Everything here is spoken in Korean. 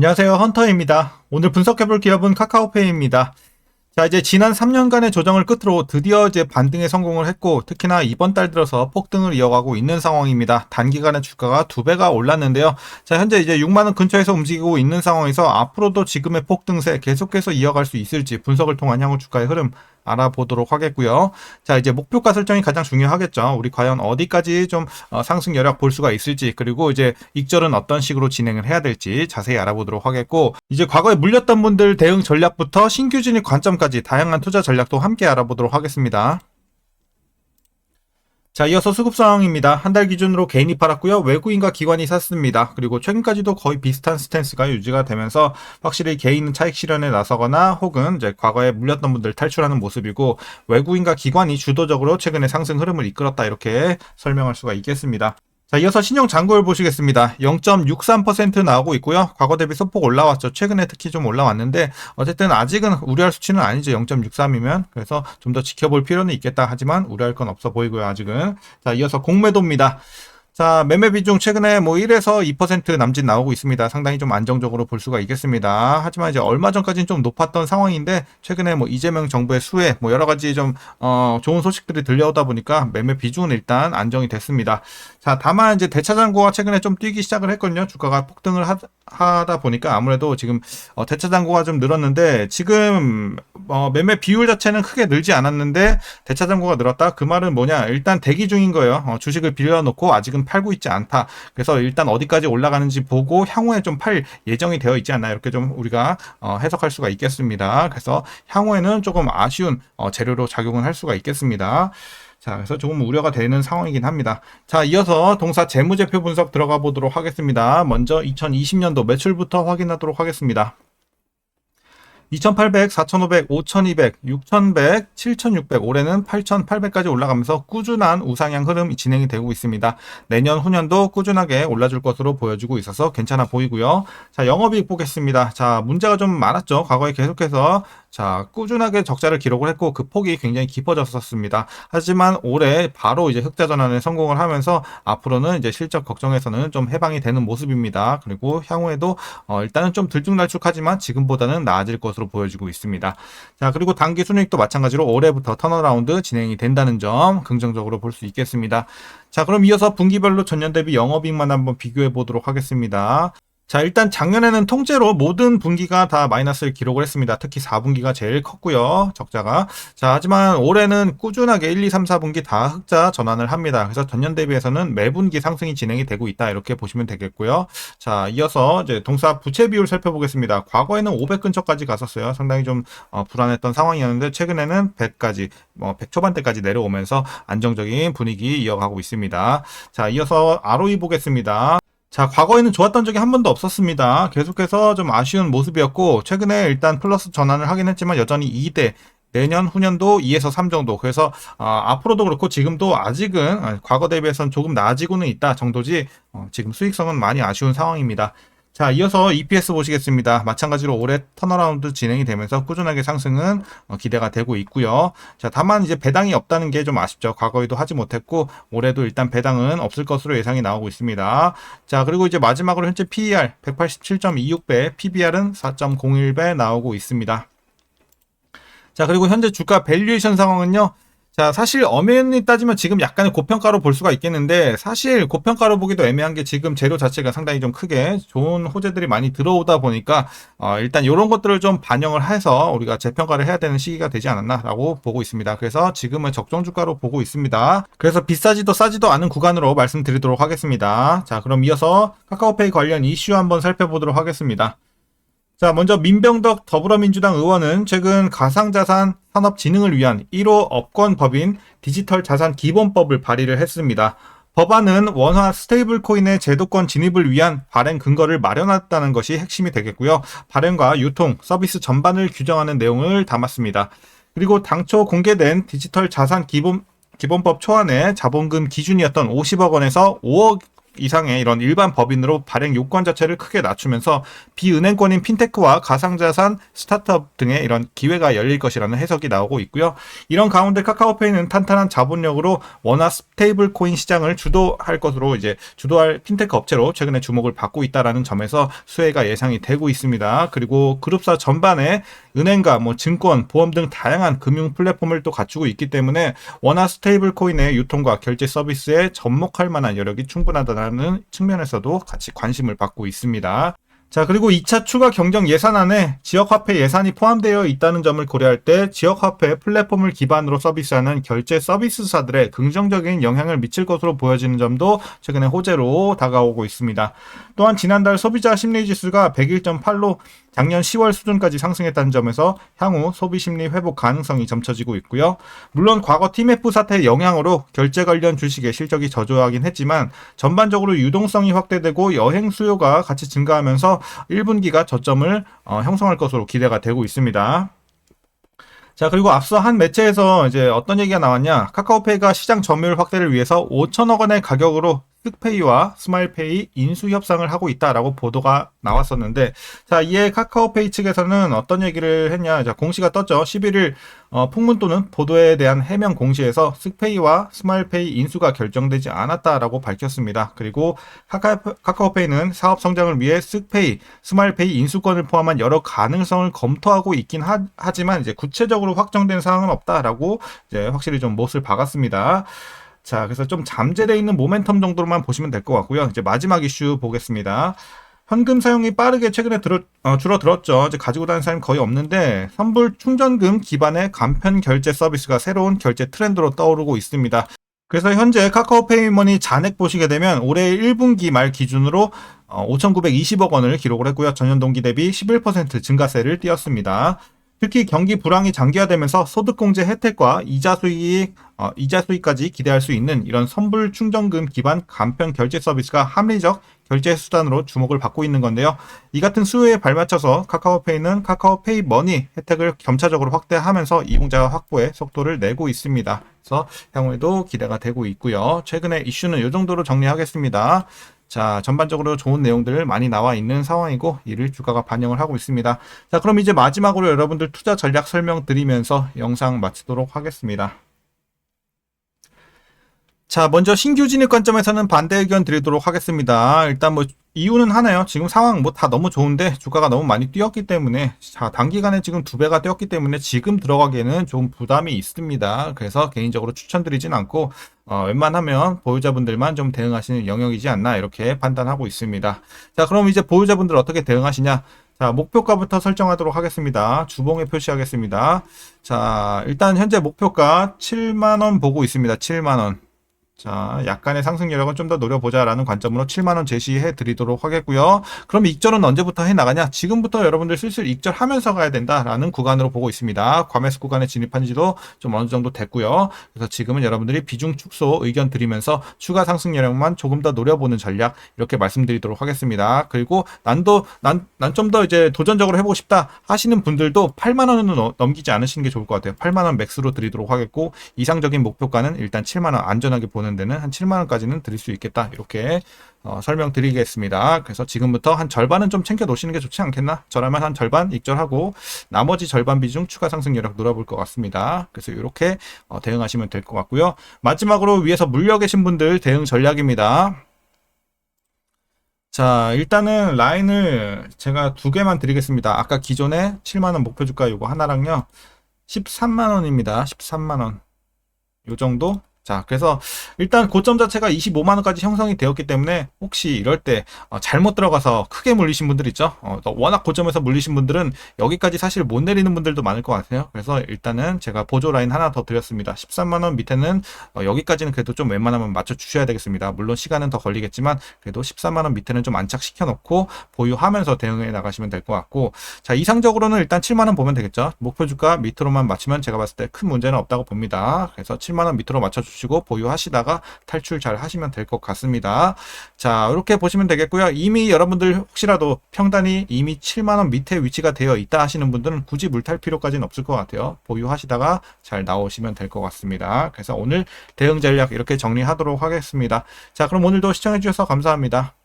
안녕하세요. 헌터입니다. 오늘 분석해볼 기업은 카카오페이입니다. 자, 이제 지난 3년간의 조정을 끝으로 드디어 이제 반등에 성공을 했고, 특히나 이번 달 들어서 폭등을 이어가고 있는 상황입니다. 단기간에 주가가 2배가 올랐는데요. 자, 현재 이제 6만원 근처에서 움직이고 있는 상황에서 앞으로도 지금의 폭등세 계속해서 이어갈 수 있을지 분석을 통한 향후 주가의 흐름 알아보도록 하겠고요. 자, 이제 목표가 설정이 가장 중요하겠죠. 우리 과연 어디까지 좀 상승 여력 볼 수가 있을지, 그리고 이제 익절은 어떤 식으로 진행을 해야 될지 자세히 알아보도록 하겠고, 이제 과거에 물렸던 분들 대응 전략부터 신규 진입 관점까지 다양한 투자 전략도 함께 알아보도록 하겠습니다. 자, 이어서 수급 상황입니다. 한 달 기준으로 개인이 팔았고요. 외국인과 기관이 샀습니다. 그리고 최근까지도 거의 비슷한 스탠스가 유지가 되면서 확실히 개인은 차익 실현에 나서거나 혹은 이제 과거에 물렸던 분들 탈출하는 모습이고, 외국인과 기관이 주도적으로 최근에 상승 흐름을 이끌었다, 이렇게 설명할 수가 있겠습니다. 자, 이어서 신용 잔고율 보시겠습니다. 0.63% 나오고 있고요. 과거 대비 소폭 올라왔죠. 최근에 특히 좀 올라왔는데 어쨌든 아직은 우려할 수치는 아니죠. 0.63이면. 그래서 좀 더 지켜볼 필요는 있겠다. 하지만 우려할 건 없어 보이고요. 아직은. 자, 이어서 공매도입니다. 자, 매매 비중 최근에 뭐 1에서 2% 남짓 나오고 있습니다. 상당히 좀 안정적으로 볼 수가 있겠습니다. 하지만 이제 얼마 전까지는 좀 높았던 상황인데, 최근에 뭐 이재명 정부의 수혜, 뭐 여러 가지 좀 좋은 소식들이 들려오다 보니까 매매 비중은 일단 안정이 됐습니다. 자, 다만 이제 대차장고가 최근에 좀 뛰기 시작을 했거든요. 주가가 폭등을 하다 보니까 아무래도 지금 대차장고가 좀 늘었는데, 지금 매매 비율 자체는 크게 늘지 않았는데 대차장고가 늘었다. 그 말은 뭐냐? 일단 대기 중인 거예요. 주식을 빌려놓고 아직은 팔고 있지 않다. 그래서 일단 어디까지 올라가는지 보고 향후에 좀 팔 예정이 되어 있지 않나, 이렇게 좀 우리가 해석할 수가 있겠습니다. 그래서 향후에는 조금 아쉬운 재료로 작용을 할 수가 있겠습니다. 자, 그래서 조금 우려가 되는 상황이긴 합니다. 자, 이어서 동사 재무제표 분석 들어가 보도록 하겠습니다. 먼저 2020년도 매출부터 확인하도록 하겠습니다. 2,800, 4,500, 5,200, 6,100, 7,600, 올해는 8,800까지 올라가면서 꾸준한 우상향 흐름이 진행이 되고 있습니다. 내년 후년도 꾸준하게 올라줄 것으로 보여지고 있어서 괜찮아 보이고요. 자, 영업이익 보겠습니다. 자, 문제가 좀 많았죠. 과거에 계속해서 자, 꾸준하게 적자를 기록을 했고 그 폭이 굉장히 깊어졌었습니다. 하지만 올해 바로 이제 흑자 전환에 성공을 하면서 앞으로는 이제 실적 걱정에서는 좀 해방이 되는 모습입니다. 그리고 향후에도 일단은 좀 들쭉날쭉하지만 지금보다는 나아질 것으로 보여지고 있습니다. 자, 그리고 단기 순이익도 마찬가지로 올해부터 턴어라운드 진행이 된다는 점 긍정적으로 볼 수 있겠습니다. 자, 그럼 이어서 분기별로 전년 대비 영업이익만 한번 비교해 보도록 하겠습니다. 자, 일단 작년에는 통째로 모든 분기가 다 마이너스를 기록을 했습니다. 특히 4분기가 제일 컸고요. 적자가. 자, 하지만 올해는 꾸준하게 1, 2, 3, 4분기 다 흑자 전환을 합니다. 그래서 전년 대비해서는 매분기 상승이 진행이 되고 있다, 이렇게 보시면 되겠고요. 자, 이어서 이제 동사 부채 비율 살펴보겠습니다. 과거에는 500 근처까지 갔었어요. 상당히 좀 불안했던 상황이었는데 최근에는 100까지 100 초반대까지 내려오면서 안정적인 분위기 이어가고 있습니다. 자, 이어서 ROE 보겠습니다. 자, 과거에는 좋았던 적이 한 번도 없었습니다. 계속해서 좀 아쉬운 모습이었고, 최근에 일단 플러스 전환을 하긴 했지만 여전히 2대, 내년 후년도 2에서 3 정도. 그래서 앞으로도 그렇고 지금도 아직은 과거 대비해서는 조금 나아지고는 있다 정도지, 지금 수익성은 많이 아쉬운 상황입니다. 자, 이어서 EPS 보시겠습니다. 마찬가지로 올해 턴어라운드 진행이 되면서 꾸준하게 상승은 기대가 되고 있고요. 자, 다만 이제 배당이 없다는 게 좀 아쉽죠. 과거에도 하지 못했고 올해도 일단 배당은 없을 것으로 예상이 나오고 있습니다. 자, 그리고 이제 마지막으로 현재 PER 187.26배, PBR은 4.01배 나오고 있습니다. 자, 그리고 현재 주가 밸류에이션 상황은요. 자, 사실 엄연히 따지면 지금 약간의 고평가로 볼 수가 있겠는데, 사실 고평가로 보기도 애매한 게 지금 재료 자체가 상당히 좀 크게 좋은 호재들이 많이 들어오다 보니까 일단 이런 것들을 좀 반영을 해서 우리가 재평가를 해야 되는 시기가 되지 않았나라고 보고 있습니다. 그래서 지금은 적정 주가로 보고 있습니다. 그래서 비싸지도 싸지도 않은 구간으로 말씀드리도록 하겠습니다. 자, 그럼 이어서 카카오페이 관련 이슈 한번 살펴보도록 하겠습니다. 자, 먼저 민병덕 더불어민주당 의원은 최근 가상자산 산업 진흥을 위한 1호 업권법인 디지털자산기본법을 발의를 했습니다. 법안은 원화 스테이블 코인의 제도권 진입을 위한 발행 근거를 마련했다는 것이 핵심이 되겠고요. 발행과 유통, 서비스 전반을 규정하는 내용을 담았습니다. 그리고 당초 공개된 디지털 자산 기본법 초안의 자본금 기준이었던 50억 원에서 5억 이상의 이런 일반 법인으로 발행 요건 자체를 크게 낮추면서 비은행권인 핀테크와 가상자산, 스타트업 등의 이런 기회가 열릴 것이라는 해석이 나오고 있고요. 이런 가운데 카카오페이는 탄탄한 자본력으로 원화 스테이블 코인 시장을 주도할 것으로 이제 주도할 핀테크 업체로 최근에 주목을 받고 있다라는 점에서 수혜가 예상이 되고 있습니다. 그리고 그룹사 전반에 은행과 뭐 증권, 보험 등 다양한 금융 플랫폼을 또 갖추고 있기 때문에 원화 스테이블 코인의 유통과 결제 서비스에 접목할 만한 여력이 충분하다는 측면에서도 같이 관심을 받고 있습니다. 자, 그리고 2차 추가 경정 예산안에 지역화폐 예산이 포함되어 있다는 점을 고려할 때 지역화폐 플랫폼을 기반으로 서비스하는 결제 서비스사들의 긍정적인 영향을 미칠 것으로 보여지는 점도 최근에 호재로 다가오고 있습니다. 또한 지난달 소비자 심리지수가 101.8로 작년 10월 수준까지 상승했다는 점에서 향후 소비심리 회복 가능성이 점쳐지고 있고요. 물론 과거 TMF 사태의 영향으로 결제 관련 주식의 실적이 저조하긴 했지만 전반적으로 유동성이 확대되고 여행 수요가 같이 증가하면서 1분기가 저점을 형성할 것으로 기대가 되고 있습니다. 자, 그리고 앞서 한 매체에서 이제 어떤 얘기가 나왔냐? 카카오페이가 시장 점유율 확대를 위해서 5천억 원의 가격으로 쓱페이와 스마일페이 인수 협상을 하고 있다라고 보도가 나왔었는데, 자, 이에 카카오페이 측에서는 어떤 얘기를 했냐? 자, 공시가 떴죠. 11일 풍문 또는 보도에 대한 해명 공시에서 쓱페이와 스마일페이 인수가 결정되지 않았다라고 밝혔습니다. 그리고 카카오페이는 사업 성장을 위해 쓱페이, 스마일페이 인수권을 포함한 여러 가능성을 검토하고 있긴 하지만 이제 구체적으로 확정된 사항은 없다라고 이제 확실히 좀 못을 박았습니다. 자, 그래서 좀 잠재되어 있는 모멘텀 정도로만 보시면 될 것 같고요. 이제 마지막 이슈 보겠습니다. 현금 사용이 빠르게 최근에 줄어들었죠. 이제 가지고 다니는 사람이 거의 없는데 선불 충전금 기반의 간편 결제 서비스가 새로운 결제 트렌드로 떠오르고 있습니다. 그래서 현재 카카오페이머니 잔액 보시게 되면 올해 1분기 말 기준으로 5,920억 원을 기록을 했고요. 전년 동기 대비 11% 증가세를 띄었습니다. 특히 경기 불황이 장기화되면서 소득공제 혜택과 이자 수익까지 기대할 수 있는 이런 선불 충전금 기반 간편 결제 서비스가 합리적 결제 수단으로 주목을 받고 있는 건데요. 이 같은 수요에 발맞춰서 카카오페이는 카카오페이 머니 혜택을 점차적으로 확대하면서 이용자 확보에 속도를 내고 있습니다. 그래서 향후에도 기대가 되고 있고요. 최근에 이슈는 이 정도로 정리하겠습니다. 자, 전반적으로 좋은 내용들 많이 나와 있는 상황이고 이를 주가가 반영을 하고 있습니다. 자, 그럼 이제 마지막으로 여러분들 투자 전략 설명드리면서 영상 마치도록 하겠습니다. 자, 먼저 신규 진입 관점에서는 반대 의견 드리도록 하겠습니다. 일단 뭐 이유는 하나요. 지금 상황 뭐 다 너무 좋은데 주가가 너무 많이 뛰었기 때문에, 자, 단기간에 지금 2배가 뛰었기 때문에 지금 들어가기에는 좀 부담이 있습니다. 그래서 개인적으로 추천드리진 않고 웬만하면 보유자분들만 좀 대응하시는 영역이지 않나 이렇게 판단하고 있습니다. 자, 그럼 이제 보유자분들 어떻게 대응하시냐? 자, 목표가부터 설정하도록 하겠습니다. 주봉에 표시하겠습니다. 자, 일단 현재 목표가 7만원 보고 있습니다. 7만원. 자, 약간의 상승 여력은 좀 더 노려보자라는 관점으로 7만원 제시해 드리도록 하겠고요. 그럼 익절은 언제부터 해 나가냐? 지금부터 여러분들 슬슬 익절하면서 가야 된다라는 구간으로 보고 있습니다. 과매수 구간에 진입한 지도 좀 어느 정도 됐고요. 그래서 지금은 여러분들이 비중 축소 의견 드리면서 추가 상승 여력만 조금 더 노려보는 전략 이렇게 말씀드리도록 하겠습니다. 그리고 난 좀 더 이제 도전적으로 해보고 싶다 하시는 분들도 8만원은 넘기지 않으시는 게 좋을 것 같아요. 8만원 맥스로 드리도록 하겠고, 이상적인 목표가는 일단 7만원 안전하게 보는 데는 한 7만원까지는 드릴 수 있겠다 이렇게 설명드리겠습니다. 그래서 지금부터 한 절반은 좀 챙겨 놓으시는 게 좋지 않겠나? 저라면 한 절반 익절하고 나머지 절반 비중 추가 상승 여력 노려볼 것 같습니다. 그래서 이렇게 대응하시면 될 것 같고요. 마지막으로 위에서 물려 계신 분들 대응 전략입니다. 자, 일단은 라인을 제가 2개만 드리겠습니다. 아까 기존에 7만원 목표 주가 요거 하나랑요 13만원입니다. 13만원 요 정도. 자, 그래서 일단 고점 자체가 25만원까지 형성이 되었기 때문에 혹시 이럴 때 잘못 들어가서 크게 물리신 분들 있죠. 워낙 고점에서 물리신 분들은 여기까지 사실 못 내리는 분들도 많을 것 같아요. 그래서 일단은 제가 보조 라인 하나 더 드렸습니다. 13만원 밑에는 여기까지는 그래도 좀 웬만하면 맞춰 주셔야 되겠습니다. 물론 시간은 더 걸리겠지만 그래도 14만원 밑에는 좀 안착시켜 놓고 보유하면서 대응해 나가시면 될 것 같고, 자, 이상적으로는 일단 7만원 보면 되겠죠. 목표 주가 밑으로만 맞추면 제가 봤을 때 큰 문제는 없다고 봅니다. 그래서 7만원 밑으로 맞춰 주시고 보유하시다가 탈출 잘 하시면 될 것 같습니다. 자, 이렇게 보시면 되겠고요. 이미 여러분들 혹시라도 평단이 이미 7만원 밑에 위치가 되어 있다 하시는 분들은 굳이 물탈 필요까지는 없을 것 같아요. 보유하시다가 잘 나오시면 될 것 같습니다. 그래서 오늘 대응 전략 이렇게 정리하도록 하겠습니다. 자, 그럼 오늘도 시청해 주셔서 감사합니다.